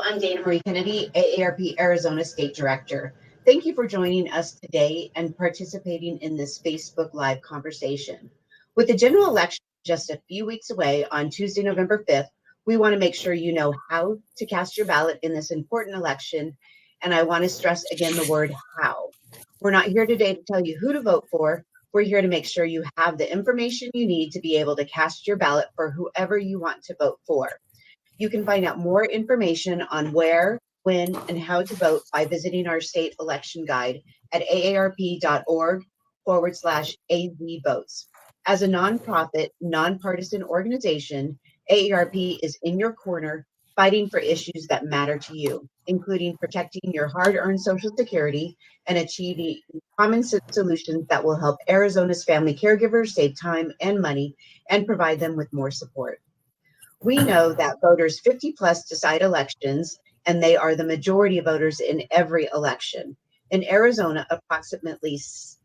I'm Dana Marie Kennedy, AARP Arizona State Director. Thank you for joining us today and participating in this Facebook Live conversation. With the general election just a few weeks away on Tuesday, November 5th, we want to make sure you know how to cast your ballot in this important election. And I want to stress again the word how. We're not here today to tell you who to vote for. We're here to make sure you have the information you need to be able to cast your ballot for whoever you want to vote for. You can find out more information on where, when, and how to vote by visiting our state election guide at aarp.org/AZ votes. As a nonprofit, nonpartisan organization, AARP is in your corner fighting for issues that matter to you, including protecting your hard-earned Social Security and achieving common sense solutions that will help Arizona's family caregivers save time and money and provide them with more support. We know that voters 50 plus decide elections, and they are the majority of voters in every election. In Arizona, approximately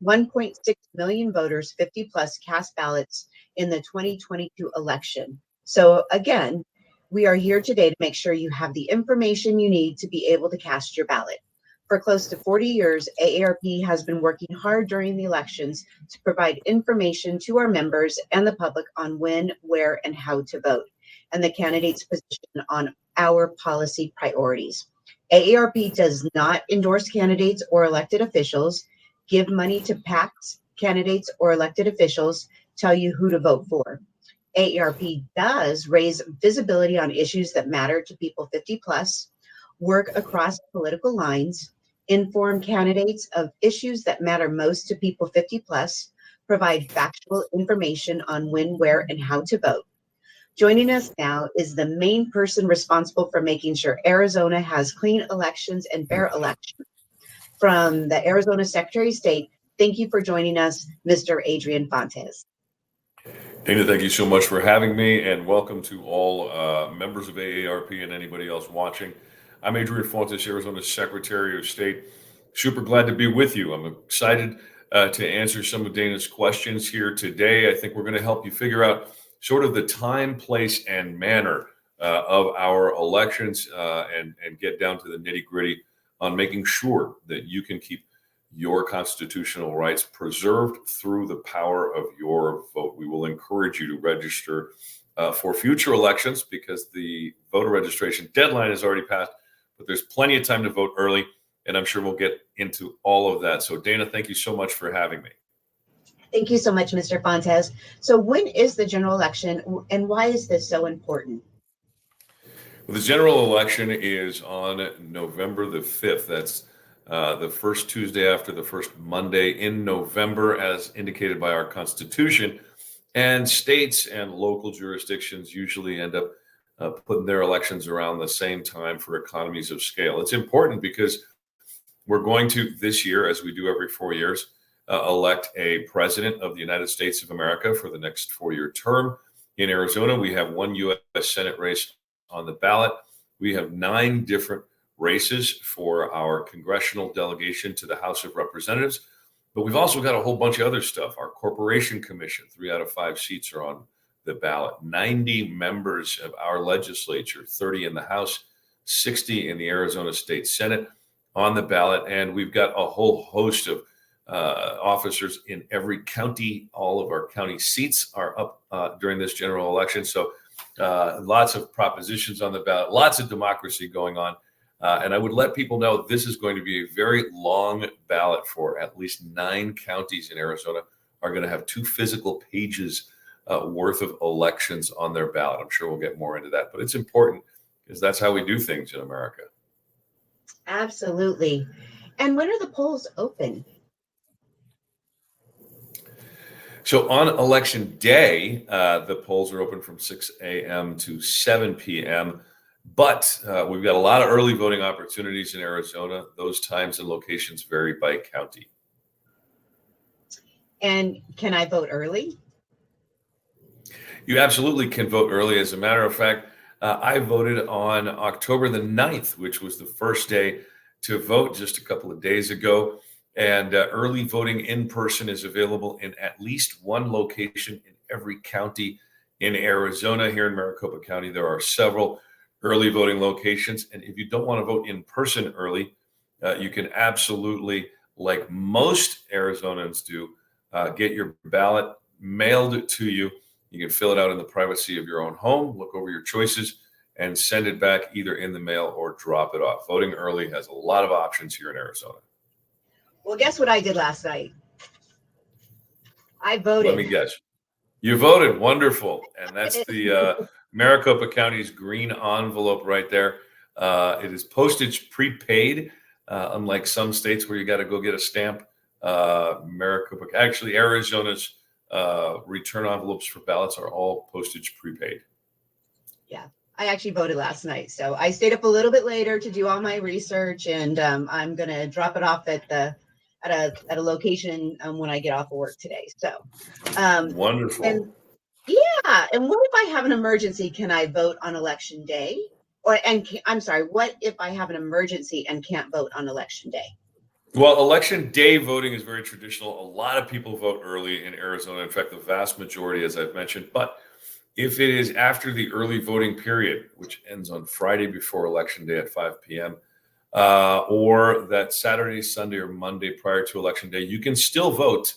1.6 million voters 50 plus cast ballots in the 2022 election. So again, we are here today to make sure you have the information you need to be able to cast your ballot. For close to 40 years, AARP has been working hard during the elections to provide information to our members and the public on when, where, and how to vote, and the candidate's position on our policy priorities. AARP does not endorse candidates or elected officials, give money to PACs, candidates, or elected officials, tell you who to vote for. AARP does raise visibility on issues that matter to people 50 plus, work across political lines, inform candidates of issues that matter most to people 50 plus, provide factual information on when, where, and how to vote. Joining us now is the main person responsible for making sure Arizona has clean elections and fair elections. From the Arizona Secretary of State, thank you for joining us, Mr. Adrian Fontes. Dana, thank you so much for having me, and welcome to all members of AARP and anybody else watching. I'm Adrian Fontes, Arizona Secretary of State. Super glad to be with you. I'm excited to answer some of Dana's questions here today. I think we're going to help you figure out sort of the time, place, and manner of our elections and get down to the nitty-gritty on making sure that you can keep your constitutional rights preserved through the power of your vote. We will encourage you to register for future elections because the voter registration deadline has already passed, but there's plenty of time to vote early, and I'm sure we'll get into all of that. So Dana, thank you so much for having me. Thank you so much, Mr. Fontes. So when is the general election, and why is this so important? Well, the general election is on November the 5th. That's the first Tuesday after the first Monday in November, as indicated by our Constitution. And states and local jurisdictions usually end up putting their elections around the same time for economies of scale. It's important because we're going to, this year, as we do every 4 years, elect a president of the United States of America for the next 4-year term. In Arizona, we have one U.S. Senate race on the ballot. We have 9 different races for our congressional delegation to the House of Representatives. But we've also got a whole bunch of other stuff. Our Corporation Commission, 3 out of 5 seats are on the ballot. 90 members of our legislature, 30 in the House, 60 in the Arizona State Senate on the ballot. And we've got a whole host of officers in every county. All of our county seats are up during this general election. So lots of propositions on the ballot, lots of democracy going on. And I would let people know this is going to be a very long ballot for at least 9 counties in Arizona are going to have 2 physical pages worth of elections on their ballot. I'm sure we'll get more into that, but it's important because that's how we do things in America. Absolutely. And when are the polls open? So on election day, the polls are open from 6 a.m. to 7 p.m. But we've got a lot of early voting opportunities in Arizona. Those times and locations vary by county. And can I vote early? You absolutely can vote early. As a matter of fact, I voted on October the 9th, which was the first day to vote just a couple of days ago. And early voting in person is available in at least one location in every county in Arizona. Here in Maricopa County, there are several. early voting locations. And if you don't want to vote in person early, you can absolutely, like most Arizonans do, get your ballot mailed to you. You can fill it out in the privacy of your own home, look over your choices, and send it back either in the mail or drop it off. Voting early has a lot of options here in Arizona. Well, guess what I did last night? I Let me voted. guess. You voted. Wonderful. And that's the Maricopa County's green envelope right there. It is postage prepaid, unlike some states where you got to go get a stamp. Actually, Arizona's return envelopes for ballots are all postage prepaid. Yeah, I actually voted last night. So I stayed up a little bit later to do all my research, and I'm going to drop it off at a location when I get off of work today. So Wonderful. and yeah, and what if I have an emergency? Can I vote on election day? I'm sorry, what if I have an emergency and can't vote on election day? Well, election day voting is very traditional. A lot of people vote early in Arizona. In fact, the vast majority, as I've mentioned. But if it is after the early voting period, which ends on Friday before election day at 5 p.m., or that Saturday, Sunday, or Monday prior to election day, you can still vote.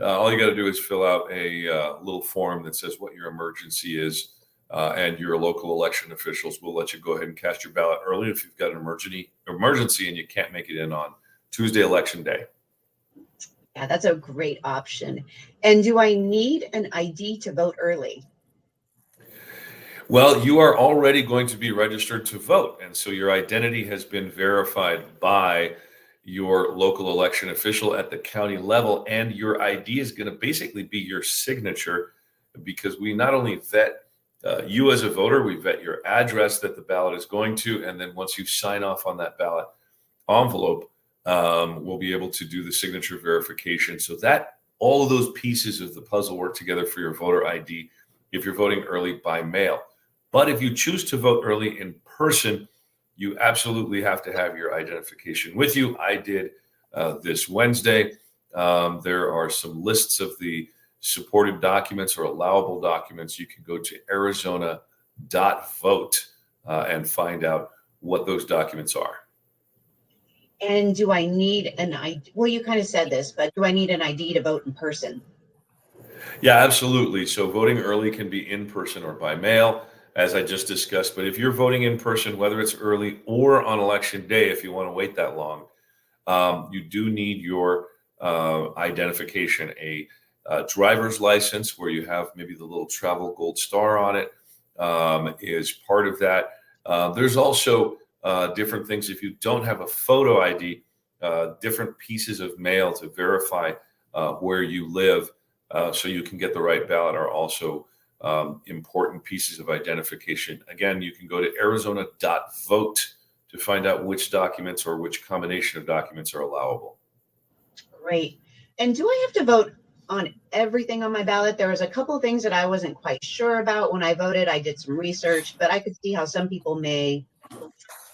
All you got to do is fill out a little form that says what your emergency is, and your local election officials will let you go ahead and cast your ballot early if you've got an emergency and you can't make it in on Tuesday, election day. Yeah, that's a great option. And do I need an ID to vote early? Well, you are already going to be registered to vote. And so your identity has been verified by your local election official at the county level. And your ID is going to basically be your signature, because we not only vet you as a voter, we vet your address that the ballot is going to. And then once you sign off on that ballot envelope, we'll be able to do the signature verification. So that all of those pieces of the puzzle work together for your voter ID if you're voting early by mail. But if you choose to vote early in person, you absolutely have to have your identification with you. I did this Wednesday. There are some lists of the supported documents or allowable documents. You can go to arizona.vote and find out what those documents are. And do I need an ID? Well, you kind of said this, but do I need an ID to vote in person? Yeah, absolutely. So voting early can be in person or by mail, as I just discussed. But if you're voting in person, whether it's early or on election day, if you want to wait that long, you do need your identification, a driver's license where you have maybe the little travel gold star on it, is part of that. There's also different things. If you don't have a photo ID, different pieces of mail to verify where you live, so you can get the right ballot, are also important pieces of identification. Again, you can go to arizona.vote to find out which documents or which combination of documents are allowable. Great. And do I have to vote on everything on my ballot? There was a couple of things that I wasn't quite sure about when I voted. I did some research, but I could see how some people may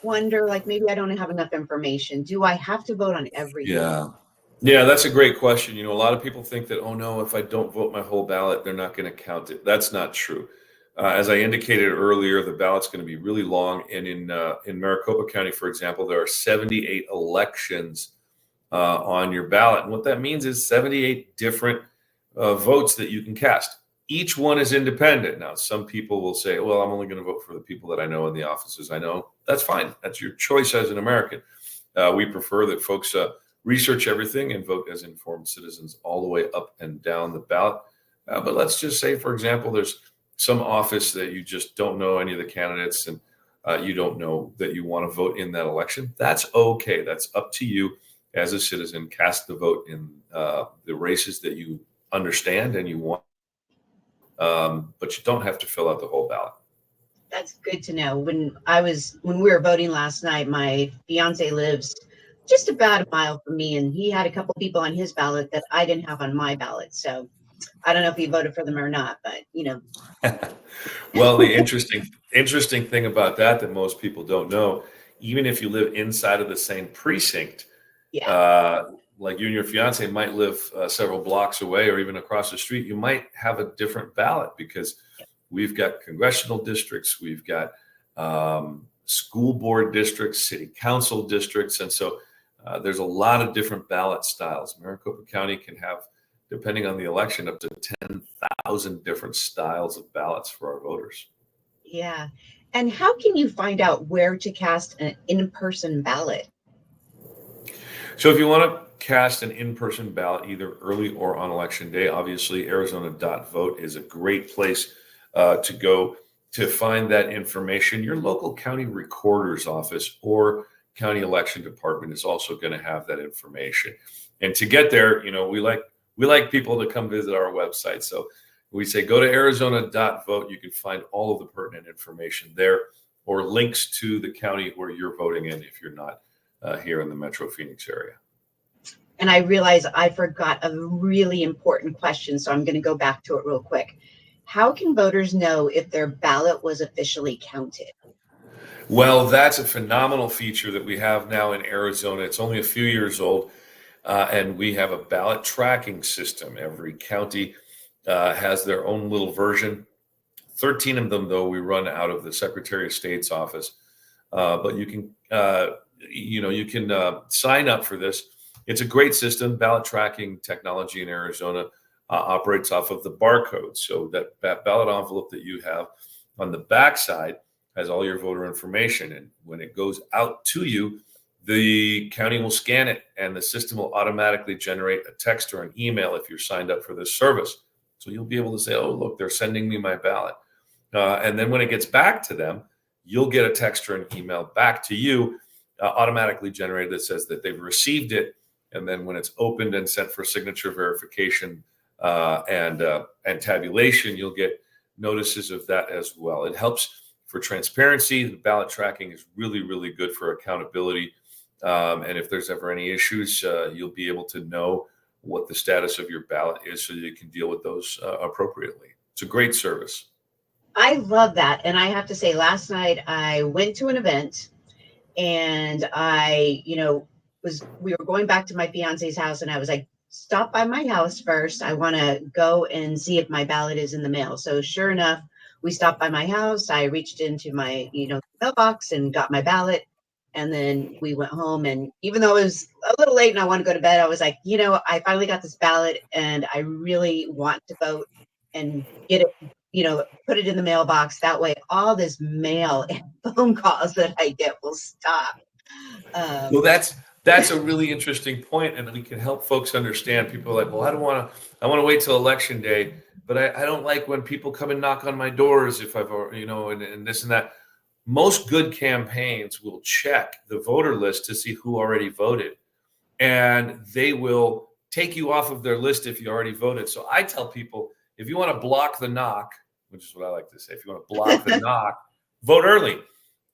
wonder, like, maybe I don't have enough information. Do I have to vote on everything? Yeah, that's a great question. You know, a lot of people think that, oh no, if I don't vote my whole ballot, they're not going to count it. That's not true. As I indicated earlier, the ballot's going to be really long. And in Maricopa County, for example, there are 78 elections on your ballot. And what that means is 78 different votes that you can cast. Each one is independent. Now, some people will say, well, I'm only going to vote for the people that I know in the offices I know. That's fine. That's your choice as an American. We prefer that folks research everything and vote as informed citizens all the way up and down the ballot. But let's just say, for example, there's some office that you just don't know any of the candidates, and you don't know that you want to vote in that election. That's okay. That's up to you as a citizen. Cast the vote in the races that you understand and you want, but you don't have to fill out the whole ballot. That's good to know. When we were voting last night, my fiance lives just about a mile from me, and he had a couple people on his ballot that I didn't have on my ballot. So I don't know if he voted for them or not, but you know. Well, the interesting thing about that most people don't know, even if you live inside of the same precinct, Yeah. like you and your fiance might live several blocks away or even across the street, you might have a different ballot because we've got congressional districts, we've got school board districts, city council districts. And so there's a lot of different ballot styles. Maricopa County can have, depending on the election, up to 10,000 different styles of ballots for our voters. Yeah. And how can you find out where to cast an in-person ballot? So if you want to cast an in-person ballot, either early or on election day, obviously Arizona.vote is a great place to go to find that information. Your local county recorder's office or county election department is also going to have that information. And to get there, we like people to come visit our website. So we say go to Arizona.vote. You can find all of the pertinent information there, or links to the county where you're voting in if you're not here in the Metro Phoenix area. And I realize I forgot a really important question, so I'm going to go back to it real quick. How can voters know if their ballot was officially counted? Well, that's a phenomenal feature that we have now in Arizona. It's only a few years old, and we have a ballot tracking system. Every county has their own little version. 13 of them, though, we run out of the Secretary of State's office. But you can, sign up for this. It's a great system. Ballot tracking technology in Arizona operates off of the barcode. So that ballot envelope that you have on the backside has all your voter information. And when it goes out to you, the county will scan it and the system will automatically generate a text or an email if you're signed up for this service. So you'll be able to say, oh, look, they're sending me my ballot. And then when it gets back to them, you'll get a text or an email back to you automatically generated that says that they've received it. And then when it's opened and sent for signature verification and tabulation, you'll get notices of that as well. It helps for transparency. The ballot tracking is really, really good for accountability. And if there's ever any issues, you'll be able to know what the status of your ballot is so you can deal with those appropriately. It's a great service. I love that. And I have to say, last night I went to an event and we were going back to my fiance's house and I was like, stop by my house first. I want to go and see if my ballot is in the mail. So sure enough, we stopped by my house. I reached into my, mailbox and got my ballot. And then we went home. And even though it was a little late and I wanted to go to bed, I was like, I finally got this ballot and I really want to vote and get it, put it in the mailbox. That way, all this mail and phone calls that I get will stop. Well, that's a really interesting point, and we can help folks understand. People are like, well, I want to wait till election day, but I don't like when people come and knock on my doors if I've, and this and that. Most good campaigns will check the voter list to see who already voted, and they will take you off of their list if you already voted. So I tell people, if you want to block the knock, which is what I like to say, if you want to block the knock, vote early.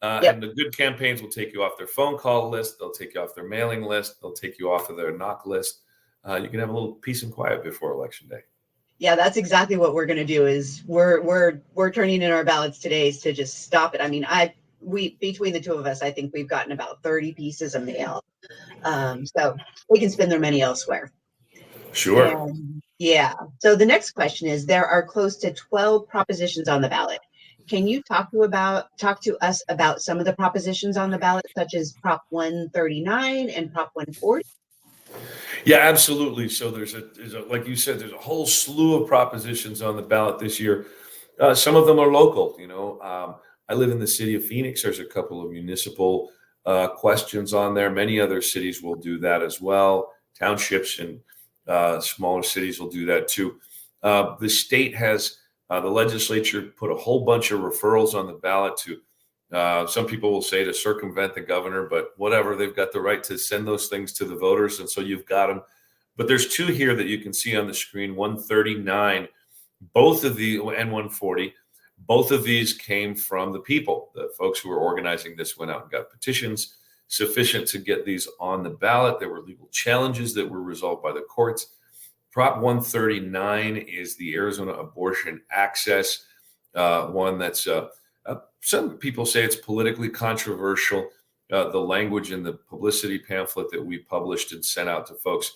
Yep. And the good campaigns will take you off their phone call list. They'll take you off their mailing list. They'll take you off of their knock list. You can have a little peace and quiet before election day. Yeah, that's exactly what we're going to do. Is we're turning in our ballots today to just stop it. I mean, we between the two of us, I think we've gotten about 30 pieces of mail. So they can spend their money elsewhere. Sure. Yeah. So the next question is: there are close to 12 propositions on the ballot. Can you talk to us about some of the propositions on the ballot, such as Prop 139 and Prop 140? Yeah, absolutely. So there's like you said, there's a whole slew of propositions on the ballot this year. Some of them are local. I live in the city of Phoenix. There's a couple of municipal questions on there. Many other cities will do that as well. Townships and smaller cities will do that too. The state has the legislature put a whole bunch of referrals on the ballot to, some people will say, to circumvent the governor, but whatever, they've got the right to send those things to the voters. And so you've got them. But there's two here that you can see on the screen, 139, both of the, and 140. Both of these came from the people. The folks who were organizing this went out and got petitions sufficient to get these on the ballot. There were legal challenges that were resolved by the courts. Prop 139 is the Arizona Abortion Access one that's, some people say it's politically controversial. The language in the publicity pamphlet that we published and sent out to folks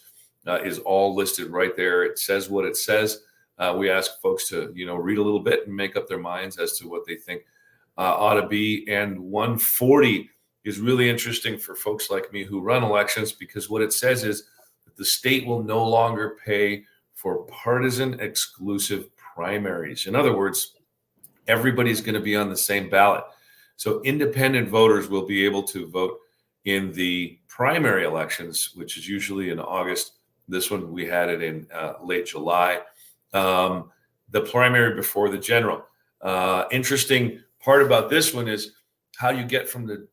is all listed right there. It says what it says. We ask folks to, read a little bit and make up their minds as to what they think. ought to be. And 140 is really interesting for folks like me who run elections, because what it says is that the state will no longer pay for partisan exclusive primaries. In other words, everybody's going to be on the same ballot. So independent voters will be able to vote in the primary elections, which is usually in August. This one, we had it in late July. The primary before the general. Interesting part about this one is how you get from the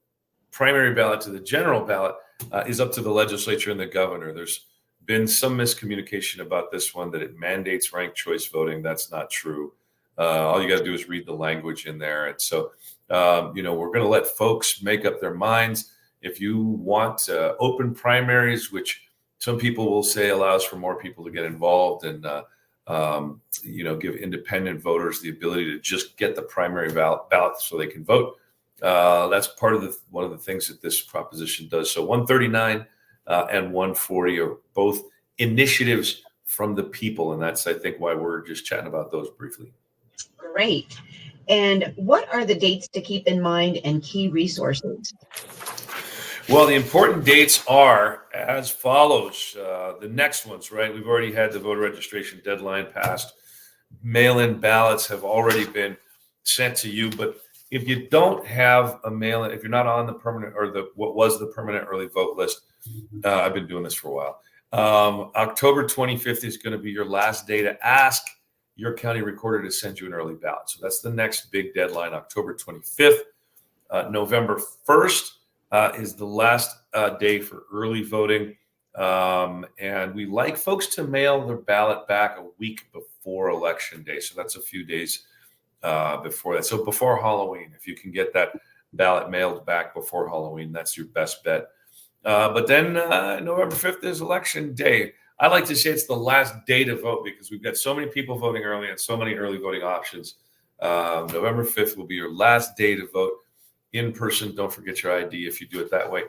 primary ballot to the general ballot is up to the legislature and the governor. There's been some miscommunication about this one, that it mandates ranked choice voting. That's not true. All you got to do is read the language in there. And so, we're going to let folks make up their minds. If you want open primaries, which some people will say allows for more people to get involved and, give independent voters the ability to just get the primary ballot so they can vote. That's part of one of the things that this proposition does. So 139 and 140 are both initiatives from the people. And that's, I think, why we're just chatting about those briefly. Great. And what are the dates to keep in mind and key resources? Well, the important dates are as follows. The next ones, right? We've already had the voter registration deadline passed. Mail-in ballots have already been sent to you. But if you don't have a mail-in, if you're not on the permanent or what was the permanent early vote list, I've been doing this for a while. October 25th is going to be your last day to ask your county recorder to send you an early ballot. So that's the next big deadline, October 25th. November 1st is the last day for early voting. And we like folks to mail their ballot back a week before Election Day. So that's a few days before that. So before Halloween, if you can get that ballot mailed back before Halloween, that's your best bet. But then November 5th is Election Day. I like to say it's the last day to vote because we've got so many people voting early and so many early voting options. November 5th will be your last day to vote in person. Don't forget your ID if you do it that way.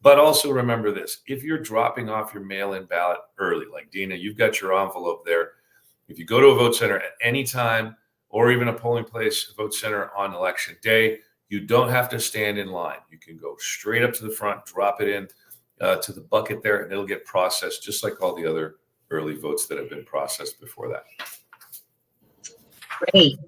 But also remember this, if you're dropping off your mail-in ballot early, like Dina, you've got your envelope there. If you go to a vote center at any time or even a polling place vote center on Election Day, you don't have to stand in line. You can go straight up to the front, drop it in to the bucket there, and it'll get processed just like all the other early votes that have been processed before that. Great.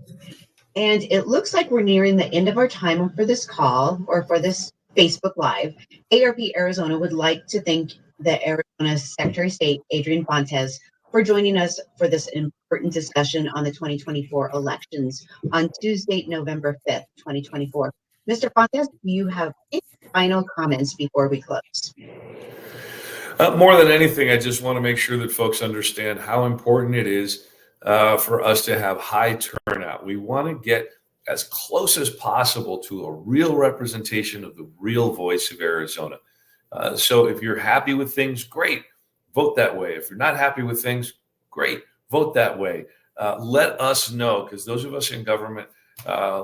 And it looks like we're nearing the end of our time for this call or for this Facebook Live. AARP Arizona would like to thank the Arizona Secretary of State, Adrian Fontes, for joining us for this important discussion on the 2024 elections on Tuesday, November 5th, 2024. Mr. Fontes, do you have any final comments before we close? More than anything, I just want to make sure that folks understand how important it is for us to have high turnout. We want to get as close as possible to a real representation of the real voice of Arizona. So if you're happy with things, great, vote that way. If you're not happy with things, great, vote that way. Let us know, because those of us in government,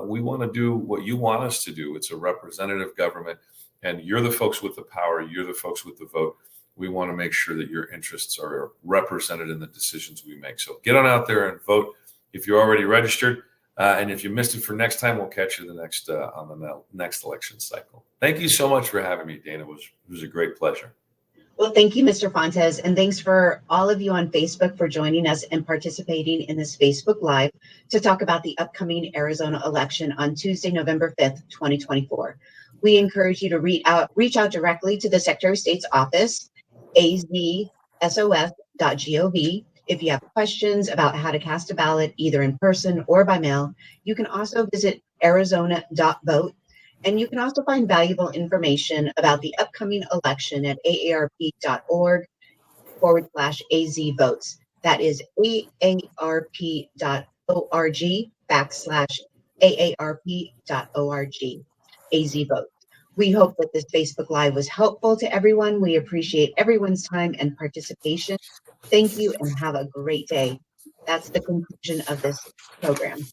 we want to do what you want us to do. It's a representative government, and you're the folks with the power. You're the folks with the vote. We want to make sure that your interests are represented in the decisions we make. So get on out there and vote if you're already registered. And if you missed it for next time, we'll catch you on the next election cycle. Thank you so much for having me, Dana. It was a great pleasure. Well, thank you, Mr. Fontes, and thanks for all of you on Facebook for joining us and participating in this Facebook Live to talk about the upcoming Arizona election on Tuesday, November 5th, 2024. We encourage you to reach out directly to the Secretary of State's office, azsos.gov. If you have questions about how to cast a ballot, either in person or by mail, you can also visit arizona.vote. And you can also find valuable information about the upcoming election at aarp.org/AZ votes. That is aarp.org/AARP.org, AZ votes. We hope that this Facebook Live was helpful to everyone. We appreciate everyone's time and participation. Thank you and have a great day. That's the conclusion of this program.